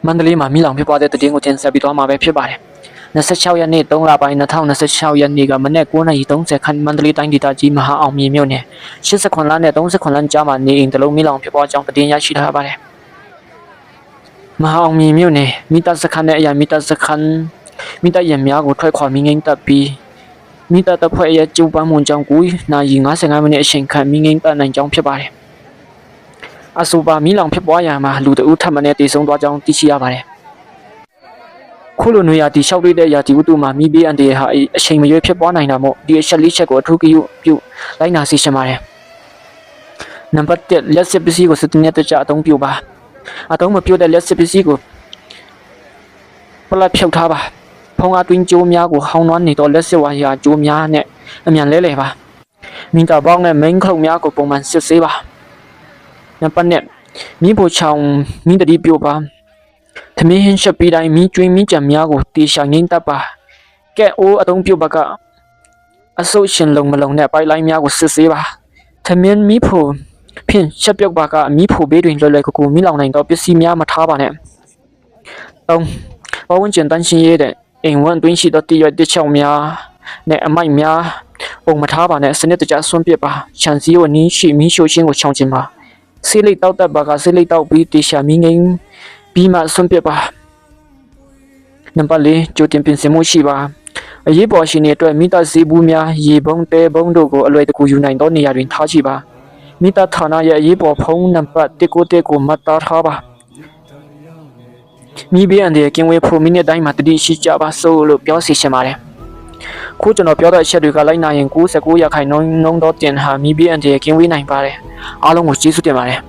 မန္တလေးမှာမိလောင်ဖြစ်ပွားတဲ့သတင်းကိုတင်ဆက်ပြီးသွားမှာပဲဖြစ်ပါတယ်26ရက်နေ့3လပိုင်း2026ရက်နေ့ကမနေ့9:30ခန်းမန္တလေးတိုင်းဒေသကြီးမဟာအောင်မြေမြို့နယ်89လမ်းနဲ့39လမ်းကြားမှာနေအိမ်တစ်လုံးမိလောင်ဖြစ်ပွားကြောင်းသတင်းရရှိထားပါတယ်မဟာအောင်မြေမြို့နယ်မိသားစခန်းနဲ့အရာမိသားစခန်းမိသားရံများကိုထွက်ခွာမိငိမ့်တပ်ပြီးမိသားတပ်ဖွဲ့ရဲ့ကျူပန်းမှုကြောင့်9:55မိနစ်အချိန်ခန့်မိငိမ့်တပ်နိုင်ကြောင်းဖြစ်ပါတယ်အဆိုပါမိလောင်ဖြစ်ပွားရာမှာလူတအုပ်ထပ်မံနဲ့တည်ဆုံသွားကြောင်းသိရှိရပါတယ်ခုလိုနေရာတီလျှောက်တွေ့တဲ့ရာတီဥတုမှာမိဘေးအန်တရဟာအချိန်မရွေးဖြစ်ပွားနိုင်တာမို့ဒီအချက်လေးချက်ကိုအထူးပြုလိုက်နာစီရှင်ပါတယ်နံပါတ်1လက်စစ်ပစ္စည်းကိုစတင်တဲ့ကြအသုံးပြုပါအသုံးမပြုတဲ့လက်စစ်ပစ္စည်းကိုပလက်ဖြုတ်ထားပါဖုံးအတွင်းကျိုးများကိုဟောင်းနှွမ်းနေတော့လက်စစ်ဝါယာကျိုးများနဲ့အမြန်လဲပါမီတာပေါင်းနဲ့မိန်းခုတ်များကိုပုံမှန်စစ်ဆေးပါနံပါတ်2မိဖို့ချောင်းမိတတိပြုပါသမင်းဟင်းချက်ပြီးတိုင်းမိကျွင်းမိကြံများကိုတေချာငိမ့်တပ်ပါကဲအိုးအသုံးပြုပါကအဆုတ်ရှင်လုံမလုံနဲ့ပိုက်လိုင်းများကိုစစ်ဆေးပါသမင်းမိဖို့ဖြင့်ချက်ပြုတ်ပါကမိဖို့ဘေးတွင်လွယ်လွယ်ကူကူမိလောင်နိုင်တော့ပစ္စည်းများမထားပါနဲ့3ပဝန်းကျင်တန်းရှင်းရတဲ့အိမ်ဝန်းတွင်းရှိသောတရွက်တစ်ချောင်းများနဲ့အမိုက်များပုံမထားပါနဲ့စနစ်တကျဆွန့်ပစ်ပါခြံစည်းကိုနင်းရှိမီးရှို့ခြင်းကိုချောင်ကျင်ပါဆေးလိပ်တောက်တတ်ပါကဆေးလိပ်တောက်ပြီးတေချာမိငိမ့်ပြီးမှဆွန့်ပစ်ပါနံပါတ်4ကြိုတင်ပြင်ဆင်မှုရှိပါအရေးပေါ်ရှင်တွေအတွက်မိသားစုဘူးများရေပုံးတဲပုံးတို့ကိုအလွယ်တကူယူနိုင်သောနေရာတွင်ထားရှိပါမိသားဌာနရဲ့အရေးပေါ်ဖုန်းနံပါတ်191ကိုမှတ်သားထားပါမိဘေးအန်တဲ့ကင်းဝေးဖို့မိနစ်တိုင်းမှာတတိရှိကြပါစို့လို့ပြောစီရှင်ပါတယ်ခုကျွန်တော်ပြောတဲ့အချက်တွေကလိုက်နာရင်99%နှုန်းသောတင်ဟာမိဘေးအန်တဲ့ကင်းဝေးနိုင်ပါတယ်အားလုံးကိုကျေးဇူးတင်ပါတယ်